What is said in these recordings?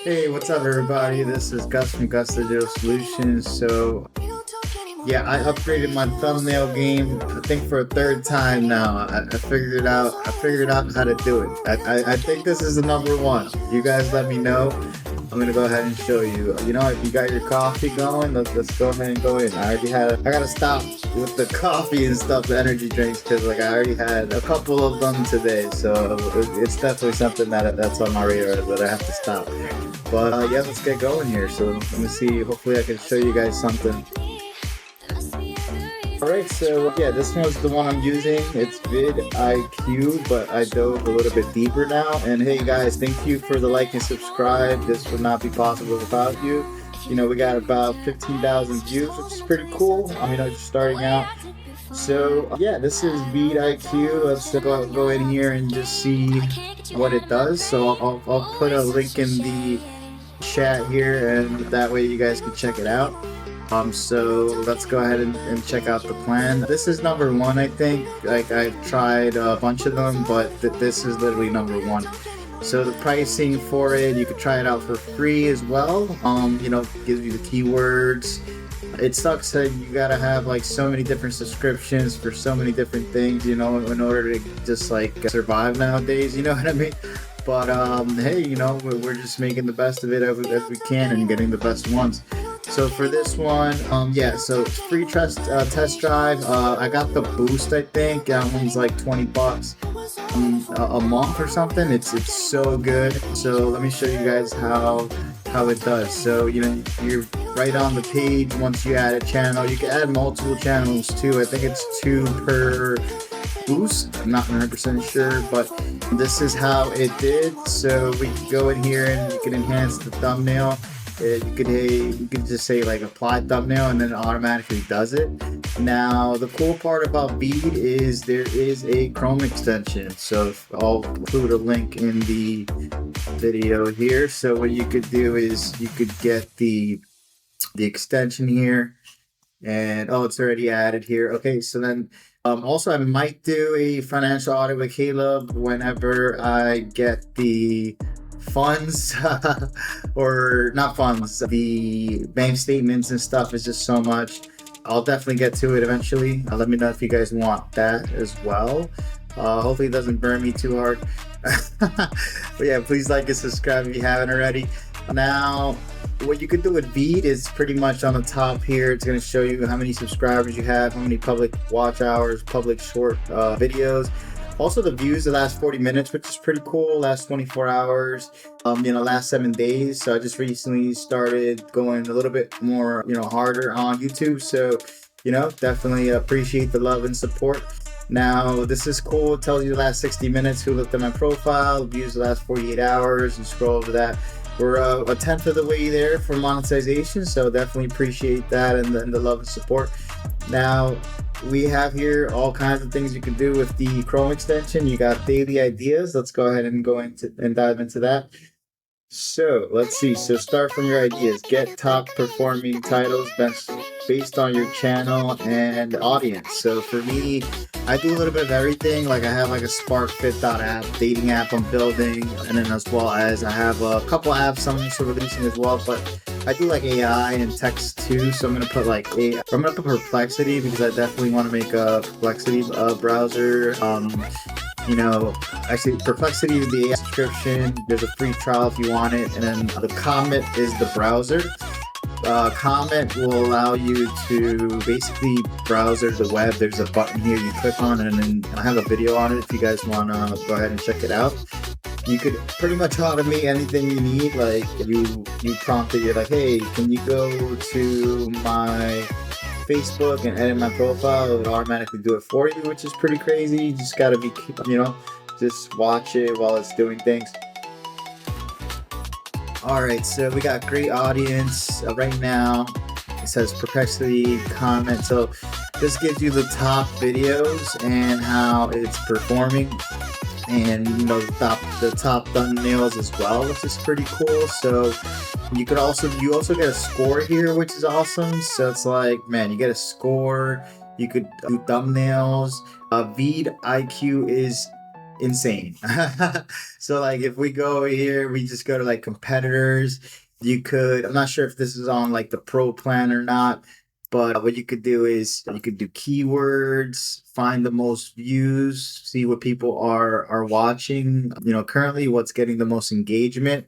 Hey, what's up, everybody? This is Gus from GusDigitalSolutions. So, yeah, I upgraded my thumbnail game. I think for a third time now. I figured it out. I figured out how to do it. I think this is the number one. You guys, let me know. I'm gonna go ahead and show you. You know, if you got your coffee going, let's go ahead and go in. I gotta stop with the coffee and stuff, the energy drinks, because like I already had a couple of them today. So it's definitely something that's on my radar that I have to stop. But yeah, let's get going here. So let me see. Hopefully, I can show you guys something. Alright, so yeah, this one's the one I'm using. It's vidIQ, but I dove a little bit deeper now. And hey guys, thank you for the like and subscribe. This would not be possible without you. You know, we got about 15,000 views, which is pretty cool. I mean, I'm just starting out. So yeah, this is vidIQ. Let's go in here and just see what it does. So I'll put a link in the chat here, and that way you guys can check it out. So let's go ahead and check out the plan. This is number one, I think. Like, I've tried a bunch of them, but this is literally number one. So the pricing for it, you could try it out for free as well. You know, gives you the keywords. It sucks that you gotta have like so many different subscriptions for so many different things, you know, in order to just like survive nowadays, you know what I mean? But hey, you know, we're just making the best of it as we can and getting the best ones. So for this one, yeah, so it's free test drive. I got the boost, I think. That one's like 20 bucks a month or something. It's so good. So let me show you guys how it does. So, you know, you're right on the page. Once you add a channel, you can add multiple channels too. I think it's 2 per boost. I'm not 100% sure, but this is how it did. So we can go in here and you can enhance the thumbnail. You could just say like apply thumbnail, and then it automatically does it. Now the cool part about Veed is there is a Chrome extension, so I'll include a link in the video here. So what you could do is you could get the extension here, and oh, it's already added here. Okay, so then also I might do a financial audit with Caleb whenever I get the funds or not funds, the bank statements and stuff. Is just so much. I'll definitely get to it eventually. Let me know if you guys want that as well. Hopefully it doesn't burn me too hard. But yeah, please like and subscribe if you haven't already. Now, what you could do with Veed is pretty much on the top here. It's going to show you how many subscribers you have, how many public watch hours, public short videos. Also the views the last 40 minutes, which is pretty cool. Last 24 hours, you know, last 7 days. So I just recently started going a little bit more, you know, harder on YouTube. So, you know, definitely appreciate the love and support. Now, this is cool. It tells you the last 60 minutes, who looked at my profile, views the last 48 hours, and scroll over that. We're a tenth of the way there for monetization. So definitely appreciate that and the love and support. Now, we have here all kinds of things you can do with the Chrome extension. You got daily ideas. Let's go ahead and dive into that. So let's see. So start from your ideas. Get top performing titles based on your channel and audience. So for me, I do a little bit of everything. Like I have like a SparkFit app, dating app I'm building, and then as well as I have a couple apps I'm also releasing as well. But I do like AI and text too. So I'm gonna put Perplexity, because I definitely want to make a Perplexity browser. You know, actually Perplexity, the AI subscription, there's a free trial if you want it, and then the Comet is the browser. Comet will allow you to basically browser the web. There's a button here you click on, and then I have a video on it if you guys want to go ahead and check it out. You could pretty much automate anything you need. Like you prompt it, you're like, hey, can you go to my Facebook and edit my profile? It'll automatically do it for you, which is pretty crazy. You just gotta be, you know, just watch it while it's doing things. All right, so we got great audience right now. It says Perplexity comment. So this gives you the top videos and how it's performing, and you know the top thumbnails as well, which is pretty cool. So you also get a score here, which is awesome. So it's like, man, you get a score. You could do thumbnails. VidIQ is insane. So like if we go over here, we just go to like competitors. You could, I'm not sure if this is on like the pro plan or not, but what you could do is you could do keywords, find the most views, see what people are watching, currently what's getting the most engagement,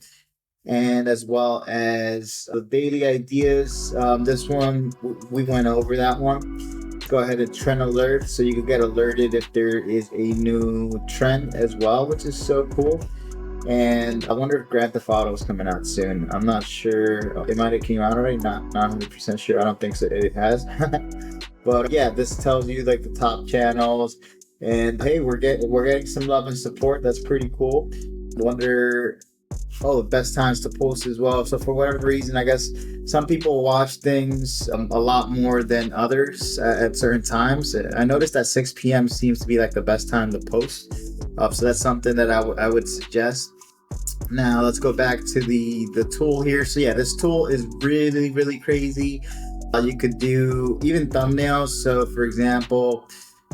and as well as the daily ideas. This one, we went over that one. Go ahead and trend alert so you can get alerted if there is a new trend as well, which is so cool. And I wonder if Grand Theft Auto is coming out soon. I'm not sure. It might have came out already. Not 100% sure. I don't think so. It has. But yeah, this tells you like the top channels, and hey, we're getting some love and support. That's pretty cool. Wonder, oh, best times to post as well. So for whatever reason, I guess some people watch things a lot more than others at certain times. I noticed that 6 p.m. seems to be like the best time to post. So that's something that I would suggest. Now let's go back to the tool here. So yeah, this tool is really, really crazy. You could do even thumbnails. So for example,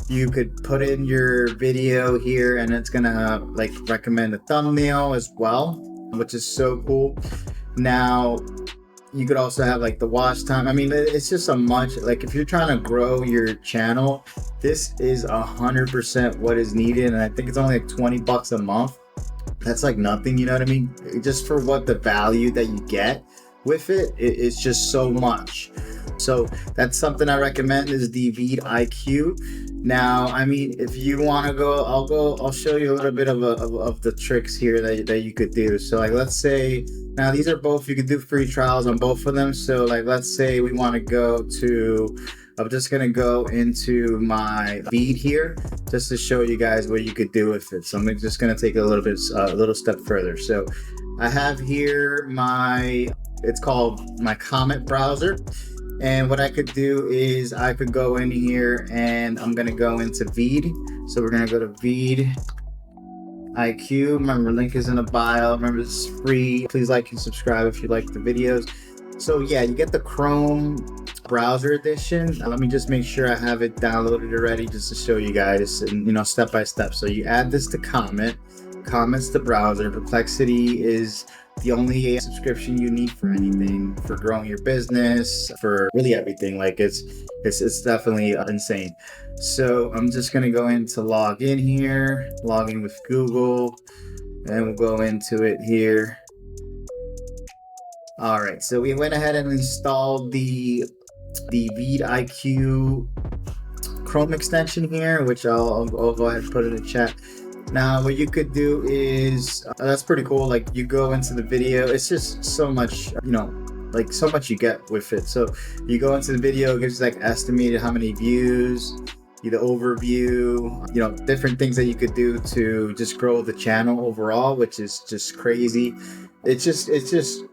you could put in your video here and it's gonna like recommend a thumbnail as well, which is so cool. Now you could also have like the watch time. I mean, it's just a much, like if you're trying to grow your channel, this is 100% what is needed. And I think it's only like $20 a month. That's like nothing, you know what I mean? Just for what the value that you get with it's just so much. So that's something I recommend, is the VidIQ. Now, I mean, if you want to go, I'll show you a little bit of the tricks here that you could do. So like, let's say, now these are both, you could do free trials on both of them. So like, let's say we want to go to, I'm just going to go into my feed here just to show you guys what you could do with it. So I'm just going to take a little step further. So I have here it's called my comment browser. And what I could do is I could go in here and I'm going to go into Vid. So we're going to go to VidIQ. Remember, link is in the bio. Remember, this is free. Please like and subscribe if you like the videos. So yeah, you get the Chrome browser edition. Let me just make sure I have it downloaded already just to show you guys, and step by step. So you add this to comments to browser. Perplexity is the only subscription you need for anything, for growing your business, for really everything. Like it's definitely insane. So I'm just gonna go into log in here, log in with Google, and we'll go into it here. All right, so we went ahead and installed the VidIQ Chrome extension here, which I'll go ahead and put in the chat. Now, what you could do is, that's pretty cool. Like you go into the video, it's just so much, like so much you get with it. So you go into the video, it gives like estimated how many views, the overview, different things that you could do to just grow the channel overall, which is just crazy. It just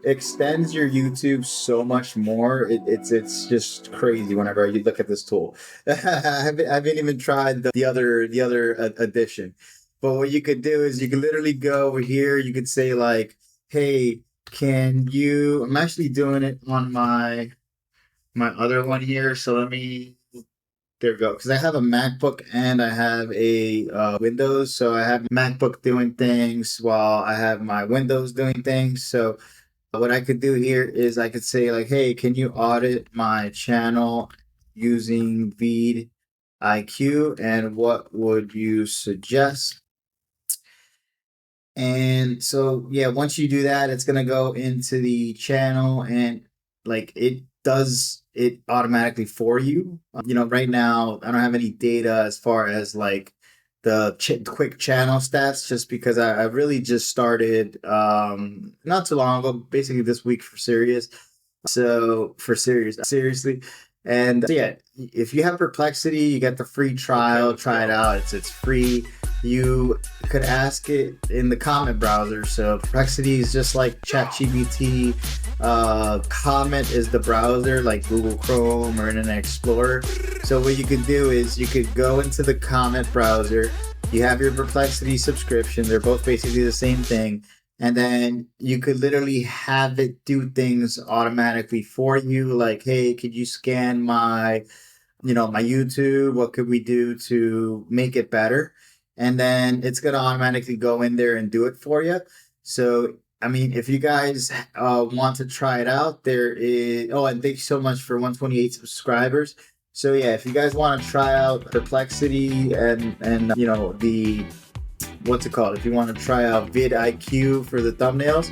extends your YouTube so much more. It's just crazy whenever you look at this tool. I haven't even tried the other edition. But what you could do is you can literally go over here. You could say like, hey, I'm actually doing it on my other one here. So there we go. Because I have a MacBook and I have a Windows. So I have MacBook doing things while I have my Windows doing things. So what I could do here is I could say like, hey, can you audit my channel using VidIQ, and what would you suggest? And so, yeah, once you do that, it's going to go into the channel and like it does it automatically for you. Right now, I don't have any data as far as like the quick channel stats, just because I really just started not too long ago, basically this week for serious. So seriously. And so yeah, if you have Perplexity, you get the free trial, try it out. It's free. You could ask it in the comment browser. So Perplexity is just like ChatGPT. Comment is the browser like Google Chrome or Internet Explorer. So what you could do is you could go into the comment browser. You have your Perplexity subscription. They're both basically the same thing. And then you could literally have it do things automatically for you. Like, hey, could you scan my YouTube? What could we do to make it better? and then it's gonna automatically go in there and do it for you. So I mean, if you guys want to try it out, there is. Oh, and thank you so much for 128 subscribers. So yeah, if you guys want to try out Perplexity and you know the what's it called? If you want to try out vidIQ for the thumbnails,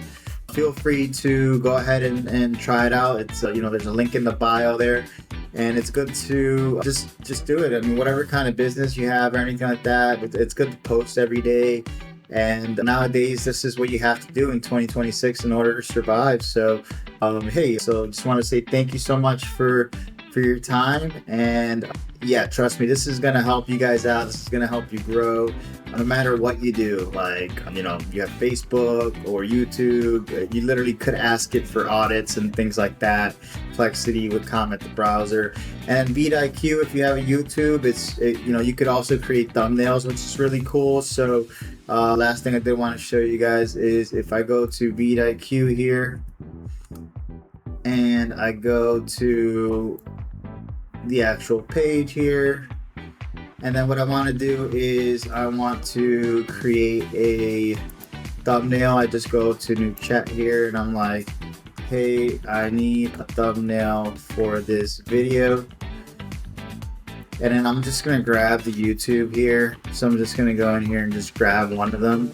feel free to go ahead and try it out. It's you know, there's a link in the bio there, and it's good to just do it. I mean, whatever kind of business you have or anything like that, it's good to post every day. And nowadays, this is what you have to do in 2026 in order to survive. So, hey, so just want to say thank you so much for your time. And yeah, trust me, this is going to help you guys out. This is going to help you grow no matter what you do. Like, you know, you have Facebook or YouTube, you literally could ask it for audits and things like that. Perplexity would comment the browser. And vidIQ, if you have a YouTube, you know, you could also create thumbnails, which is really cool. So last thing I did want to show you guys is if I go to vidIQ here and I go to the actual page here, and then what I want to do is I want to create a thumbnail. I just go to new chat here and I'm like, hey, I need a thumbnail for this video. And then I'm just going to grab the YouTube here. So I'm just going to go in here and just grab one of them.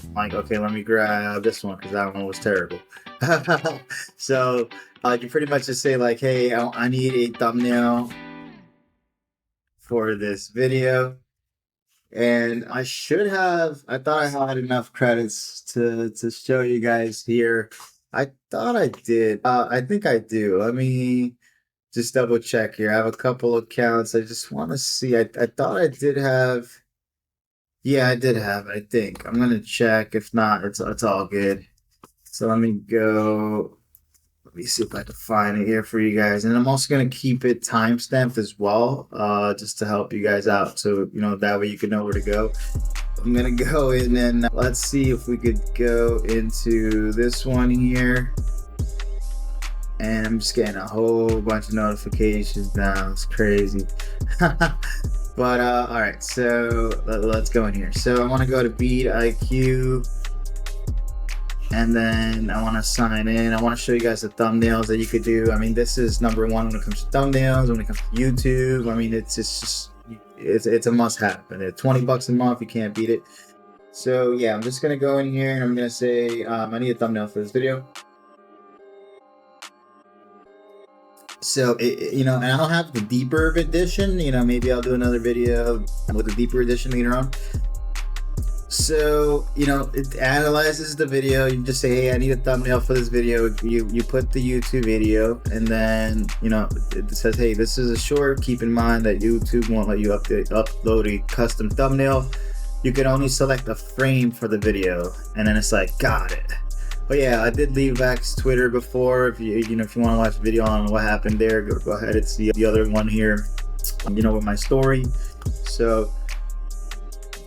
I'm like, okay, let me grab this one because that one was terrible. So you pretty much just say like, hey, I need a thumbnail for this video. And I thought I had enough credits to show you guys here. I thought I did. I think I do. Let me just double check here. I have a couple accounts. I just want to see. I thought I did have. Yeah, I did have it, I think. I'm gonna check. If not, it's all good. So let me go. Let me see if I can find it here for you guys. And I'm also gonna keep it timestamped as well, just to help you guys out. So you know that way you can know where to go. I'm gonna go in and let's see if we could go into this one here. And I'm just getting a whole bunch of notifications now. It's crazy. But all right, so let's go in here. So I want to go to vidIQ, and then I want to sign in. I want to show you guys the thumbnails that you could do. I mean, this is number one when it comes to thumbnails. When it comes to YouTube, I mean, it's a must-have. And at $20 a month, you can't beat it. So yeah, I'm just gonna go in here and I'm gonna say I need a thumbnail for this video. So, you know, and I don't have the deeper edition, you know, maybe I'll do another video with the deeper edition later on. So, you know, it analyzes the video. You just say, hey, I need a thumbnail for this video. You put the YouTube video, and then, you know, it says, hey, this is a short. Keep in mind that YouTube won't let you upload a custom thumbnail. You can only select a frame for the video. And then it's like, got it. But yeah, I did leave X Twitter before. If you want to watch the video on what happened there, go ahead. It's the other one here, you know, with my story. So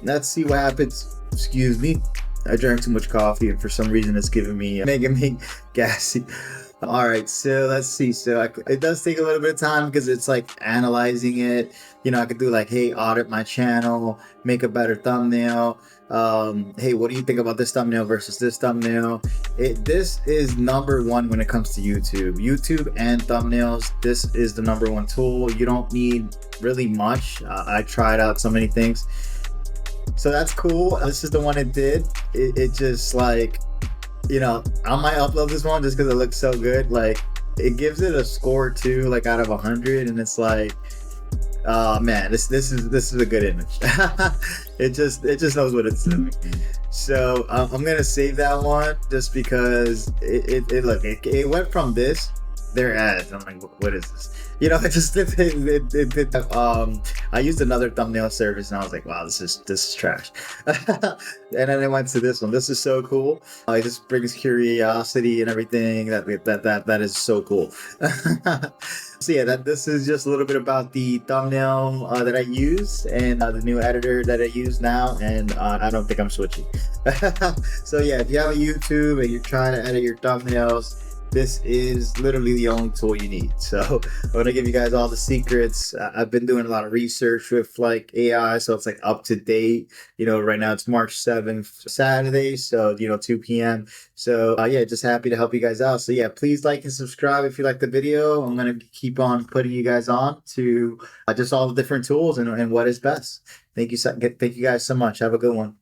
let's see what happens. Excuse me, I drank too much coffee, and for some reason it's making me gassy. All right, so let's see. So it does take a little bit of time because it's like analyzing it. You know, I could do like, hey, audit my channel, make a better thumbnail. Hey, what do you think about this thumbnail versus this thumbnail? This is number one when it comes to YouTube and thumbnails. This is the number one tool. You don't need really much. I tried out so many things, so that's cool. This is the one it did. It just like, you know, I might upload this one just because it looks so good. Like, it gives it a score too, like out of 100, and it's like, oh man, this is a good image. it just knows what it's doing. So I'm gonna save that one just because it went from their ads. I'm like, what is this? You know, I used another thumbnail service and I was like, wow, this is trash. And then I went to this one. This is so cool. It just brings curiosity and everything. That is so cool. So yeah, this is just a little bit about the thumbnail that I use and the new editor that I use now, and I don't think I'm switching. So yeah, if you have a YouTube and you're trying to edit your thumbnails, this is literally the only tool you need. So I'm gonna give you guys all the secrets. I've been doing a lot of research with like AI, so it's like up to date. Right now it's March 7th, Saturday, so 2 p.m. So yeah, just happy to help you guys out. So yeah, please like and subscribe if you like the video. I'm gonna keep on putting you guys on to just all the different tools and what is best. Thank you guys so much. Have a good one.